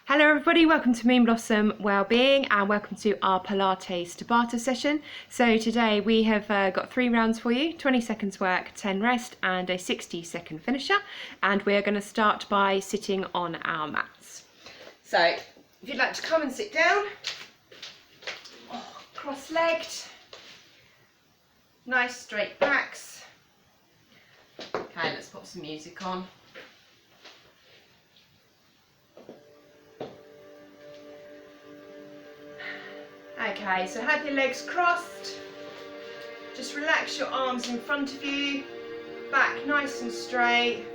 Hello everybody, welcome to Moon Blossom Wellbeing and welcome to our Pilates Tabata session. So today we have got 3 rounds for you, 20 seconds work, 10 rest and a 60-second finisher, and we're going to start by sitting on our mats. So if you'd like to come and sit down, cross-legged, nice straight backs. Okay, let's put some music on. Okay, so have your legs crossed, just relax your arms in front of you, back nice and straight,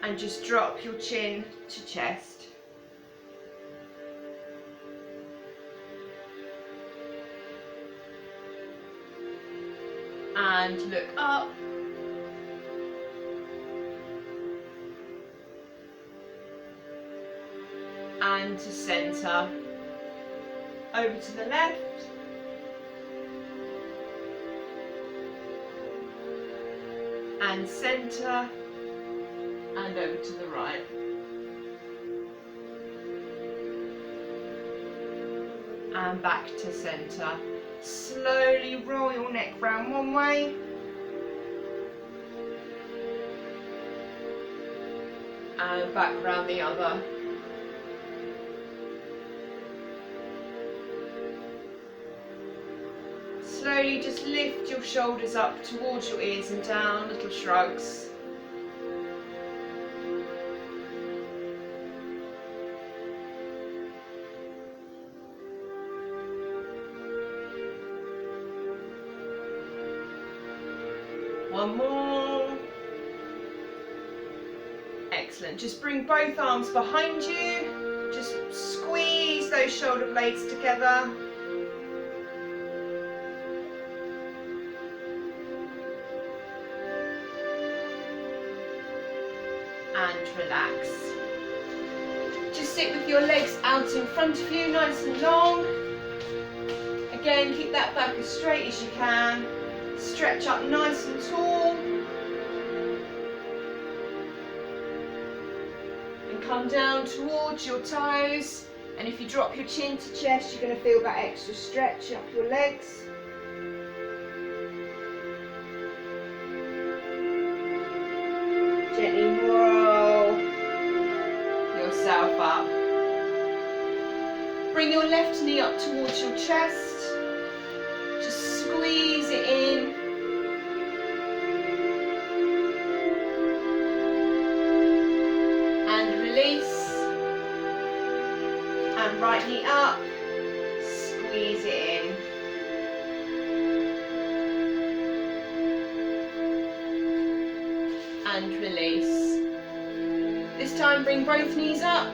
and just drop your chin to chest. And look up. And to centre. Over to the left. And centre. And over to the right. And back to centre. Slowly roll your neck round one way. And back round the other. Slowly just lift your shoulders up towards your ears and down, little shrugs. One more. Excellent. Just bring both arms behind you. Just squeeze those shoulder blades together. And relax. Just sit with your legs out in front of you, nice and long. Again, keep that back as straight as you can. Stretch up nice and tall. And come down towards your toes. And if you drop your chin to chest, you're going to feel that extra stretch up your legs. Gently roll yourself up. Bring your left knee up towards your chest. Just squeeze it in. And release. And right knee up. Squeeze it in. And release. This time bring both knees up,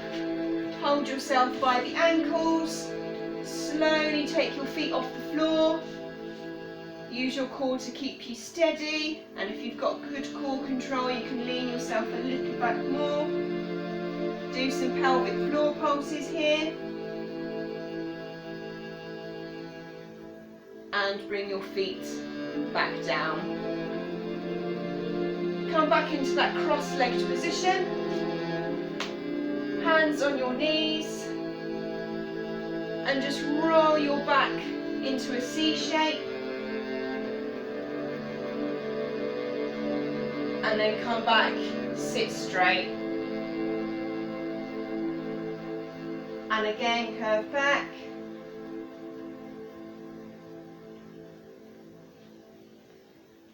hold yourself by the ankles, slowly take your feet off the floor, use your core to keep you steady, and if you've got good core control you can lean yourself a little back more. Do some pelvic floor pulses here. And bring your feet back down. Come back into that cross-legged position, hands on your knees, and just roll your back into a C shape, and then come back, sit straight, and again curve back,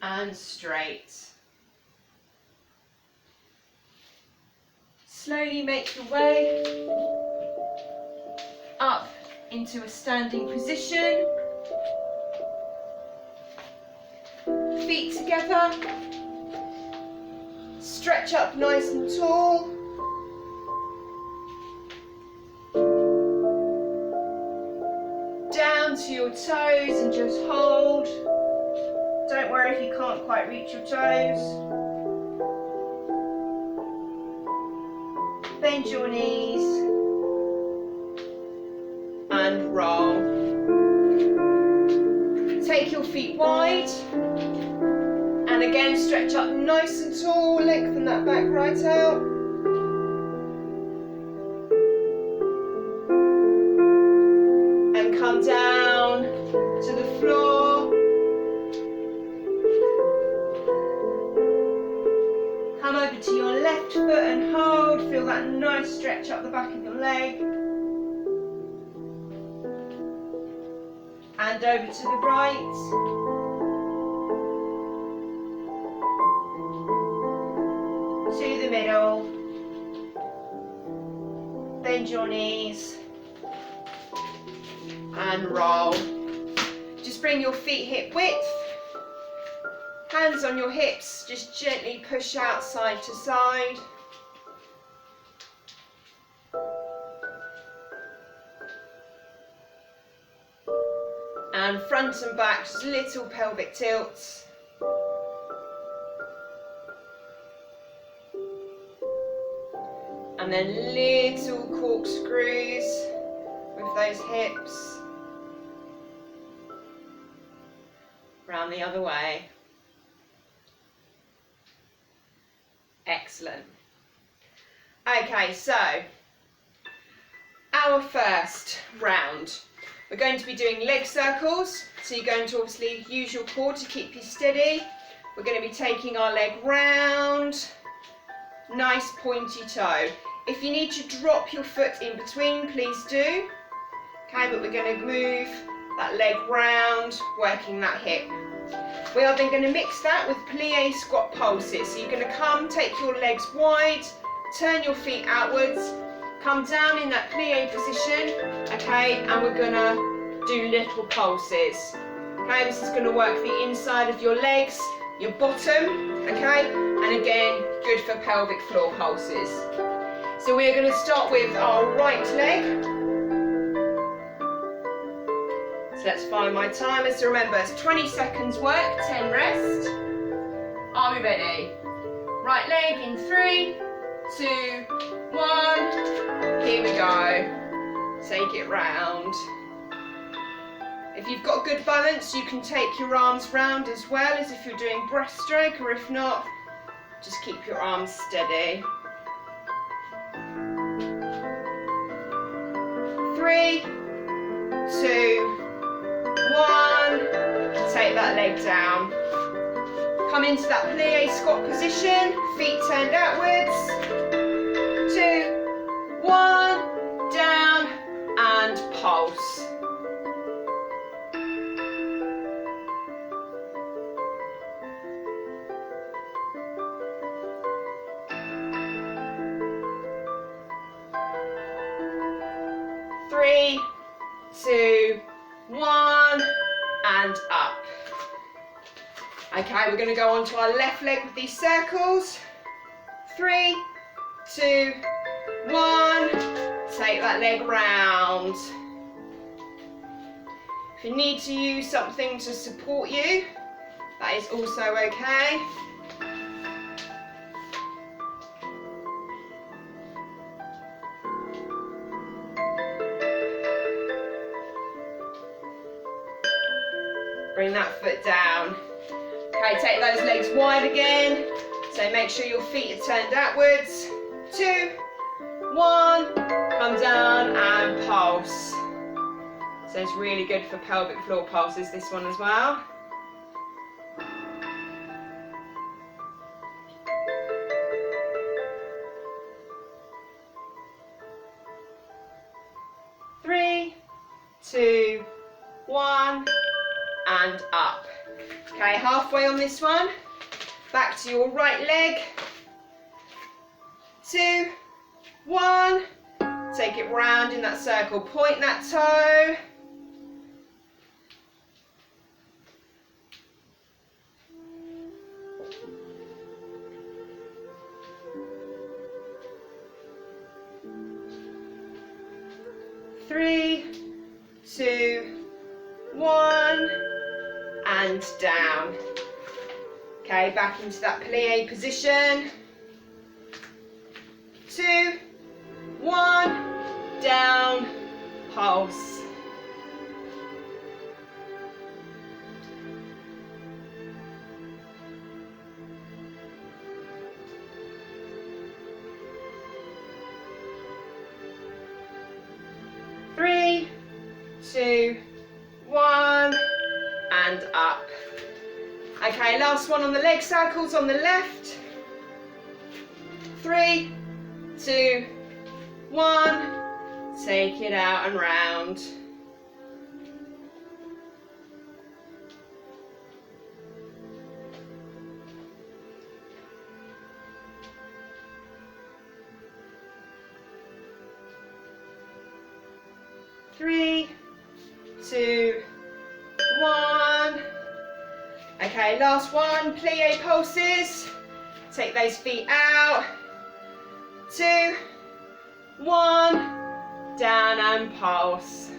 and straight. Slowly make your way up into a standing position. Feet together. Stretch up nice and tall. Down to your toes and just hold. Don't worry if you can't quite reach your toes. Bend your knees and roll. Take your feet wide and again stretch up nice and tall, lengthen that back right out. that nice stretch up the back of your leg. And over to the right. To the middle. Bend your knees. And roll. Just bring your feet hip width. Hands on your hips, just gently push out side to side. And front and back, just little pelvic tilts. And then little corkscrews with those hips. Round the other way. Excellent. Okay, so our first round. We're going to be doing leg circles. So you're going to obviously use your core to keep you steady. We're going to be taking our leg round. Nice pointy toe. If you need to drop your foot in between, please do. Okay, but we're going to move that leg round, working that hip. We are then going to mix that with plie squat pulses. So you're going to come, take your legs wide, turn your feet outwards, come down in that plie position, okay, and we're going to do little pulses. Okay, this is going to work the inside of your legs, your bottom, okay, and again, good for pelvic floor pulses. So we're going to start with our right leg. So let's find my timer. So remember, it's 20 seconds work, 10 rest. Are we ready? Right leg in 3, 2, 1. Here we go. Take it round. If you've got good balance, you can take your arms round as well as if you're doing breaststroke, or if not, just keep your arms steady. 3, 2, 1, take that leg down. Come into that plie squat position, feet turned outwards. 2, 1, down and pulse. Three, 2, 1, and up. Okay, we're going to go on to our left leg with these circles. 3, 2, 1. Take that leg round. If you need to use something to support you, that is also okay. Bring that foot down. Okay, take those legs wide again. So make sure your feet are turned outwards. 2, 1, come down and pulse. So it's really good for pelvic floor pulses, this one as well. Three, 2, 1, and up. Okay, halfway on this one. Back to your right leg. 2, 1. Take it round in that circle. Point that toe. Three, 2, 1, and down. Okay, back into that plie position. 2, 1, down, pulse. Three, 2, 1, and up. Okay, last one on the leg circles on the left. 3, 2, 1, take it out and round. 3, 2, 1. Okay, last one, plie pulses. Take those feet out. 2, 1, down and pulse.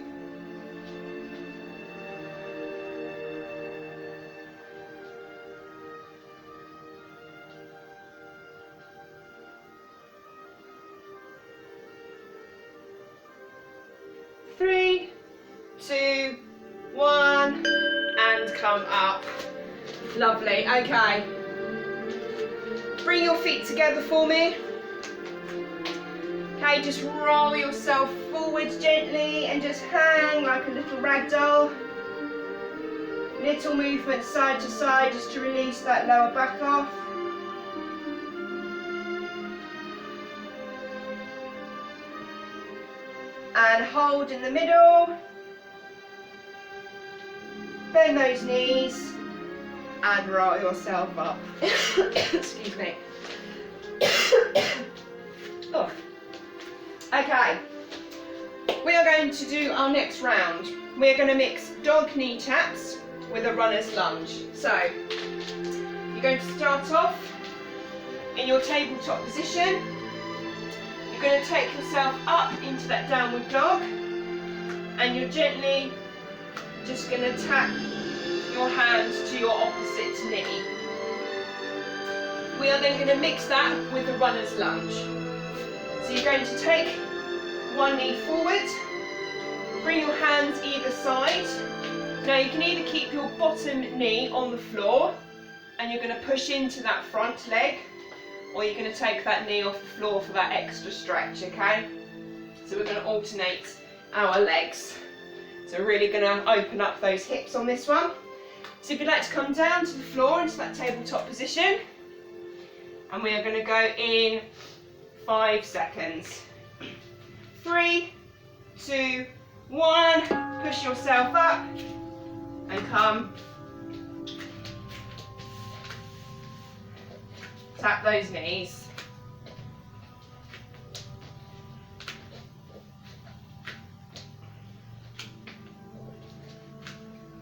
Three, 2, 1, and come up. Lovely, okay. Bring your feet together for me. Okay, just roll yourself forwards gently and just hang like a little rag doll. Little movement side to side just to release that lower back off. And hold in the middle. Bend those knees and roll yourself up. Excuse me. Oh. Okay, we are going to do our next round. We're going to mix dog knee taps with a runner's lunge. So, you're going to start off in your tabletop position. You're going to take yourself up into that downward dog, and you're gently just going to tap your hands to your opposite knee. We are then going to mix that with a runner's lunge. So you're going to take one knee forward, bring your hands either side. Now you can either keep your bottom knee on the floor and you're going to push into that front leg, or you're going to take that knee off the floor for that extra stretch, okay? So we're going to alternate our legs. So we're really going to open up those hips on this one. So if you'd like to come down to the floor into that tabletop position, and we are going to go in 5 seconds. 3, 2, 1, push yourself up and come. Tap those knees.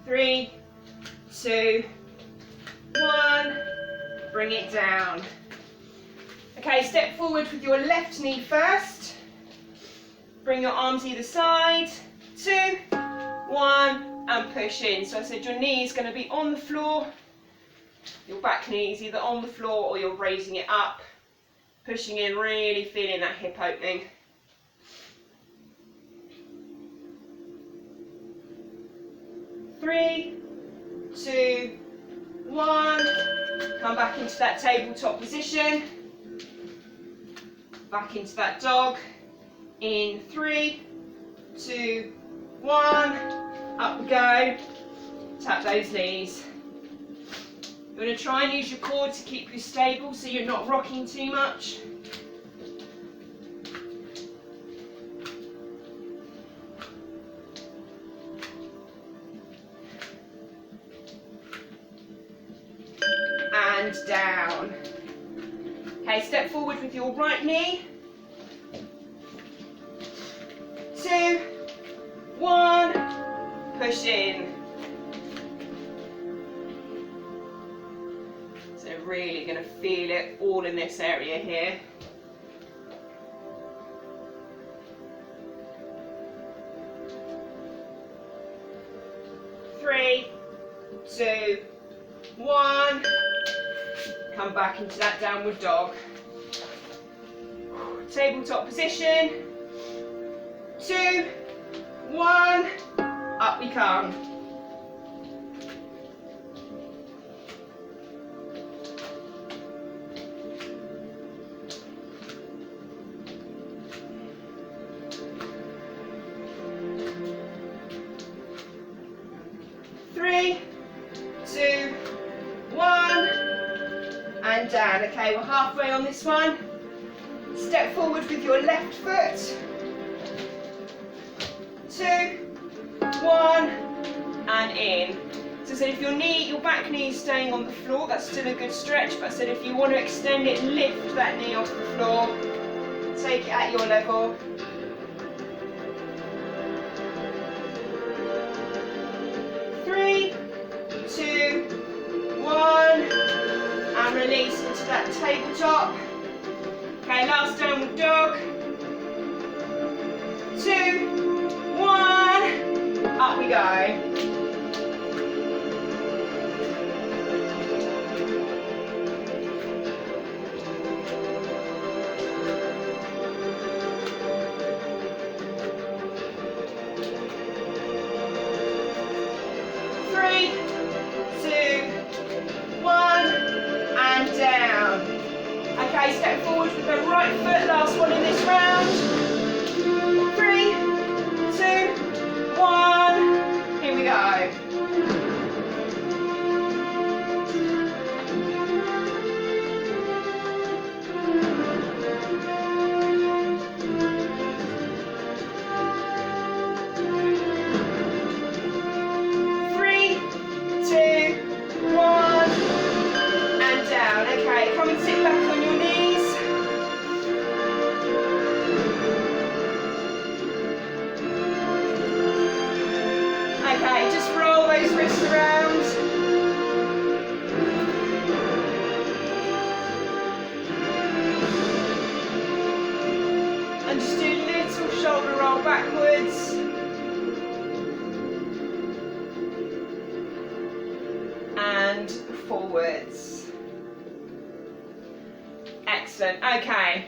Three, 2, 1, bring it down. Okay, step forward with your left knee first. Bring your arms either side. 2, 1, and push in. So I said your knee is going to be on the floor. Your back knee is either on the floor or you're raising it up. Pushing in, really feeling that hip opening. Three, 2, 1. Come back into that tabletop position. Back into that dog. In 3, 2, 1. Up we go. Tap those knees. You're going to try and use your core to keep you stable so you're not rocking too much. And down. Okay, step forward with your right knee. 2, 1, push in. So really going to feel it all in this area here. Three, 2, 1. Come back into that downward dog. Tabletop position. 2, 1. Up we come. Three, 2, 1. And down. Okay, we're halfway on this one. step forward with your left foot. 2, 1, and in. So I said if your back knee is staying on the floor, that's still a good stretch, but I said if you want to extend it, lift that knee off the floor, take it at your level. 3, 2, 1, and release into that tabletop. Okay, last downward dog. 2, 1, up we go. Okay, step forward with the right foot, last one in this round. 3, 2, 1, here we go. Sit back on your knees. Okay, just roll those wrists around. And just do a little shoulder roll backwards. And forwards. Excellent. Okay,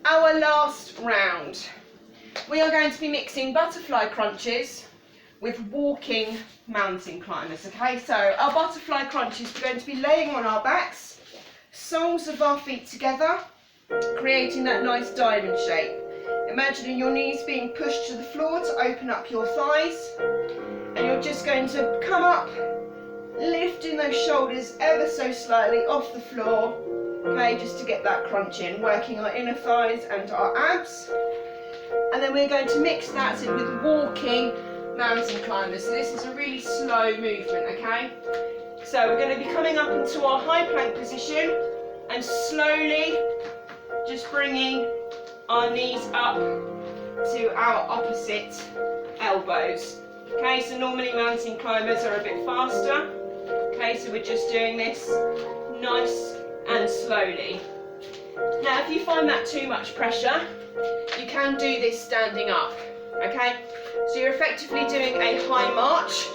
our last round. We are going to be mixing butterfly crunches with walking mountain climbers. Okay, so our butterfly crunches, we're going to be laying on our backs, soles of our feet together, creating that nice diamond shape. Imagining your knees being pushed to the floor to open up your thighs, and you're just going to come up, lifting those shoulders ever so slightly off the floor. Okay, just to get that crunch in, working our inner thighs and our abs. And then we're going to mix that in with walking mountain climbers. So this is a really slow movement, okay? So we're going to be coming up into our high plank position and slowly just bringing our knees up to our opposite elbows. Okay, so normally mountain climbers are a bit faster. Okay, so we're just doing this nice and slowly. Now if you find that too much pressure, you can do this standing up, okay? So you're effectively doing a high march,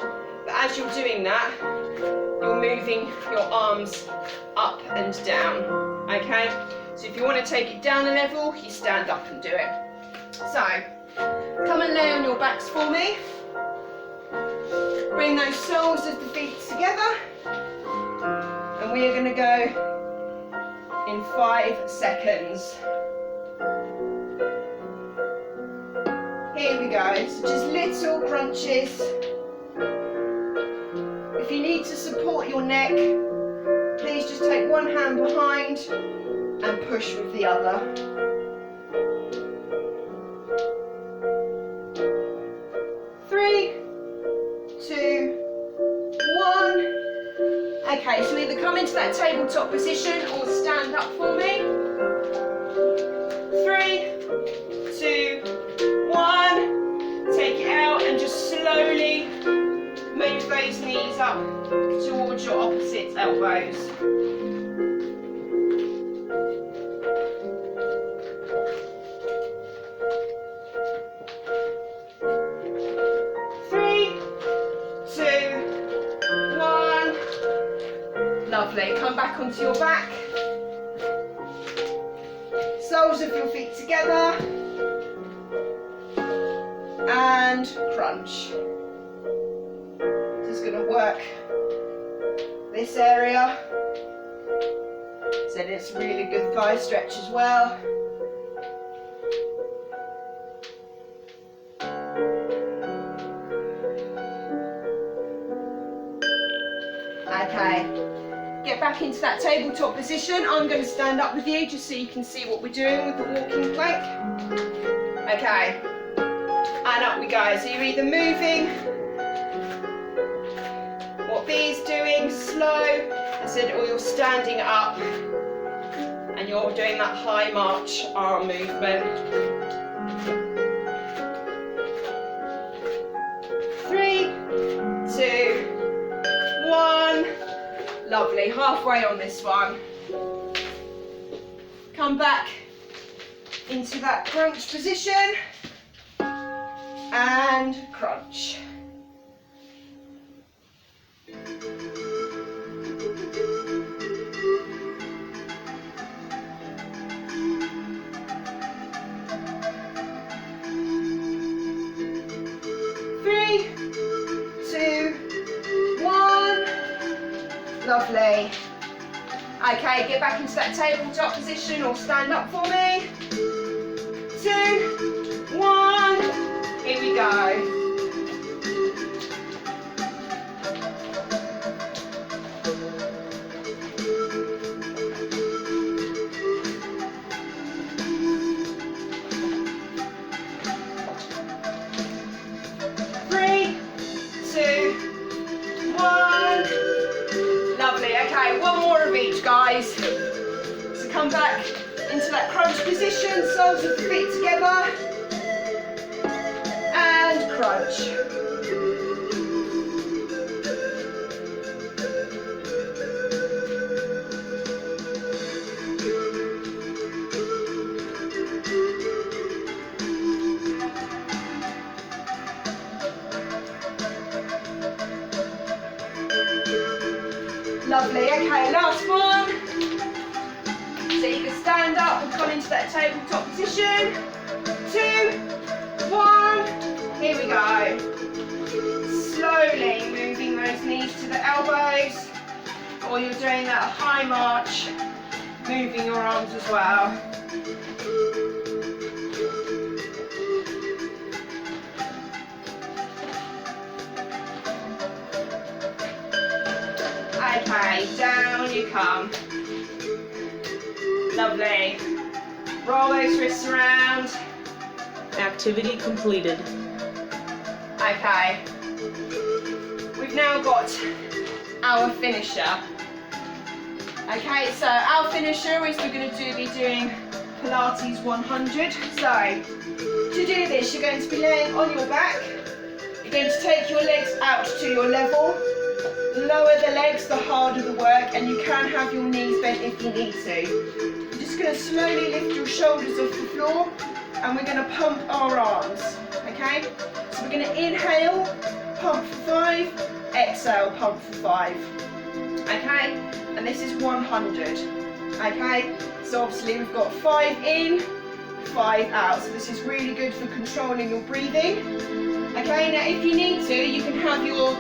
but as you're doing that, you're moving your arms up and down, okay? So if you want to take it down a level, you stand up and do it. So, come and lay on your backs for me. Bring those soles of the feet together, and we are going to go in 5 seconds. Here we go, so just little crunches. If you need to support your neck, please just take one hand behind and push with the other. 3, 2, 1. Okay, so either come into that tabletop position or stand up for me. 3, 2, 1. Take it out and just slowly move those knees up towards your opposite elbows. 3, 2, 1. Lovely. Come back onto your back. Soles of your feet together. And crunch. Just going to work this area. So it's a really good thigh stretch as well. Okay, get back back into that tabletop position. I'm going to stand up with you just so you can see what we're doing with the walking plank. Okay, and up we go. So you're either moving what B's doing, slow, or you're standing up and you're doing that high march arm movement. 3, 2, 1. Lovely, halfway on this one. Come back into that crunch position and crunch. Lovely. Okay, get back into that tabletop position or stand up for me. 2, 1. Here we go. Guys, so come back into that crunch position, soles of the feet together, and crunch. Lovely, okay, last one. So you can stand up and come into that tabletop position. 2, 1, here we go. Slowly moving those knees to the elbows, or you're doing that high march, moving your arms as well. Okay, down you come. Lovely. Roll those wrists around. Activity completed. Okay. We've now got our finisher. Okay, so our finisher is we're going to be doing Pilates 100. So, to do this, you're going to be laying on your back. You're going to take your legs out to your level. Lower the legs, the harder the work, and you can have your knees bent if you need to. You're just going to slowly lift your shoulders off the floor, and we're going to pump our arms, okay? So we're going to inhale, pump for 5, exhale, pump for 5, okay? And this is 100, okay? So obviously we've got 5 in, 5 out, so this is really good for controlling your breathing, okay? Now if you need to, you can have your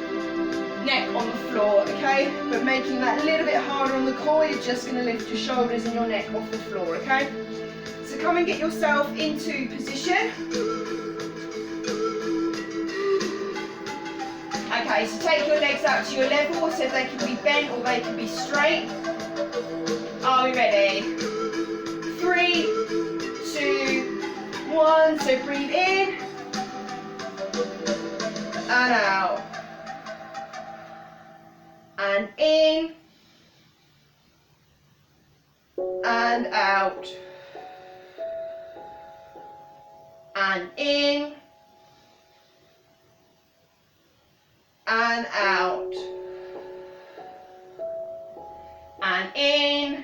neck on the floor, okay? But making that a little bit harder on the core, you're just going to lift your shoulders and your neck off the floor, okay? So come and get yourself into position. Okay, so take your legs out to your level, so they can be bent or they can be straight. Are we ready? 3, 2, 1, so breathe in and out. And in and out, and in and out, and in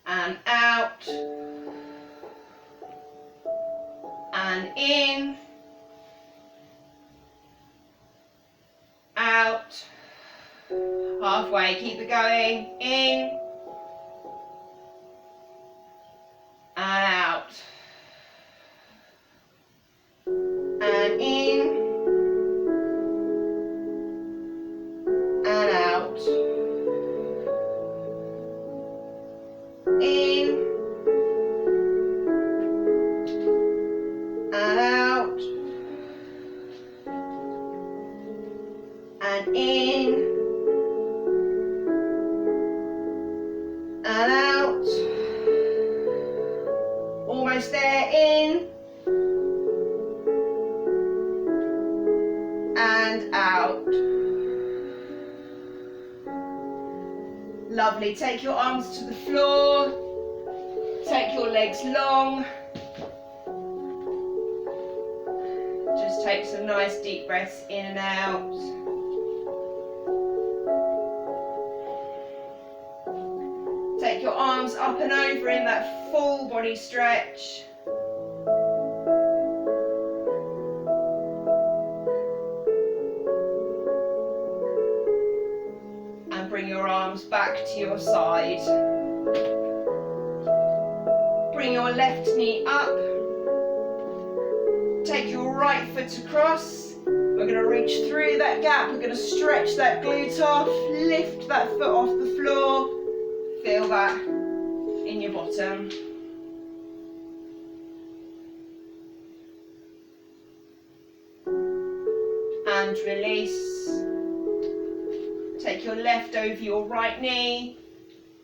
and out, and in, out, halfway, keep it going, in and out, and in and out, in and out, and in nice there, in and out. Lovely, take your arms to the floor, take your legs long. Just take some nice deep breaths in and out. Take your arms up and over in that full body stretch. And bring your arms back to your side. Bring your left knee up. Take your right foot across. We're going to reach through that gap. We're going to stretch that glute off. Lift that foot off the floor. Feel that in your bottom. And release. Take your left over your right knee.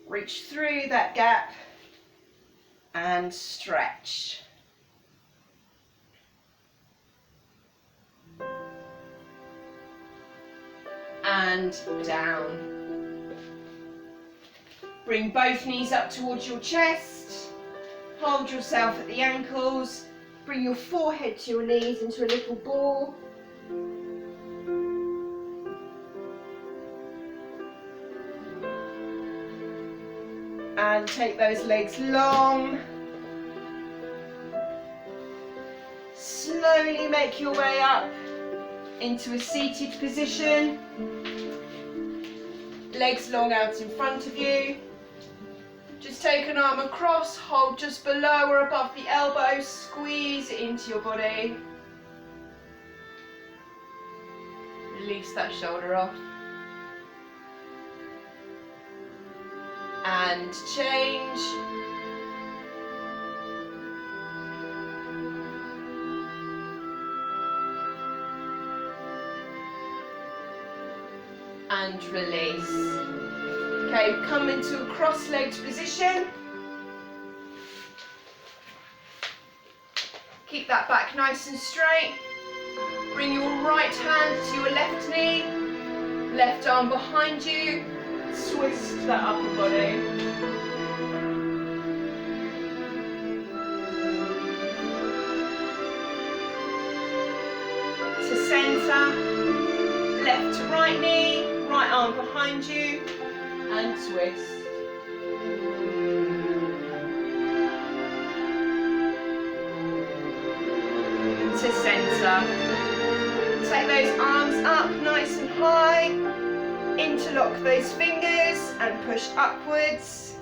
Reach through that gap and stretch. And down. Bring both knees up towards your chest. Hold yourself at the ankles. Bring your forehead to your knees into a little ball. And take those legs long. Slowly make your way up into a seated position. Legs long out in front of you. Just take an arm across, hold just below or above the elbow, squeeze it into your body. Release that shoulder off. And change. And release. Okay, come into a cross-legged position. Keep that back nice and straight. Bring your right hand to your left knee, left arm behind you. Twist that upper body. To centre, left to right knee, right arm behind you, and twist. To centre. Take those arms up nice and high. Interlock those fingers and push upwards.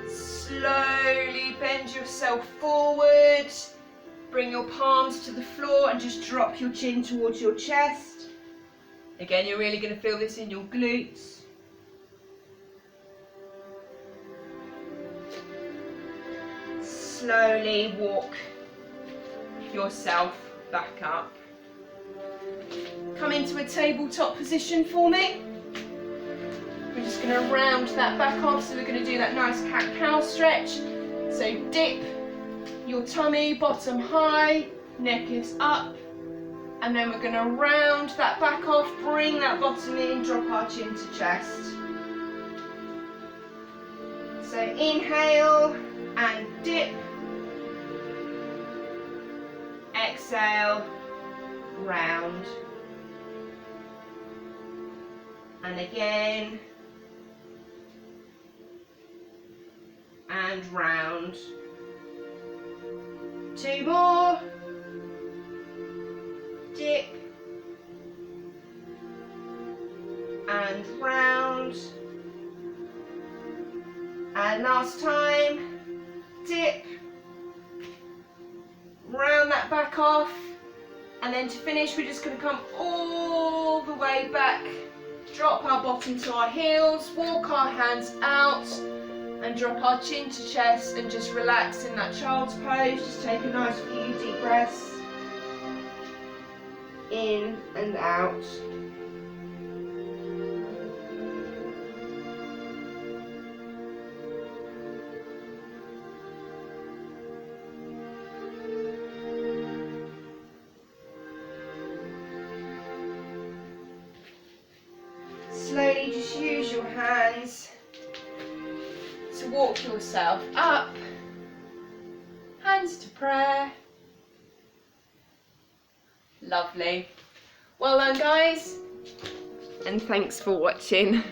Slowly bend yourself forward. Bring your palms to the floor and just drop your chin towards your chest. Again, you're really going to feel this in your glutes. Slowly walk yourself back up. Come into a tabletop position for me. We're just going to round that back off, so we're going to do that nice cat-cow stretch. So dip your tummy, bottom high, neck is up, and then we're going to round that back off, bring that bottom in, drop our chin to chest. So inhale and dip, exhale, round. And again, and round. Two more, dip, and round. And last time, dip, round that back off, and then to finish we're just going to come all the way back. Drop our bottom to our heels, walk our hands out and drop our chin to chest and just relax in that child's pose. Just take a nice few deep breaths in and out. gently just use your hands to walk yourself up. Hands to prayer. Lovely. Well done, guys. And thanks for watching.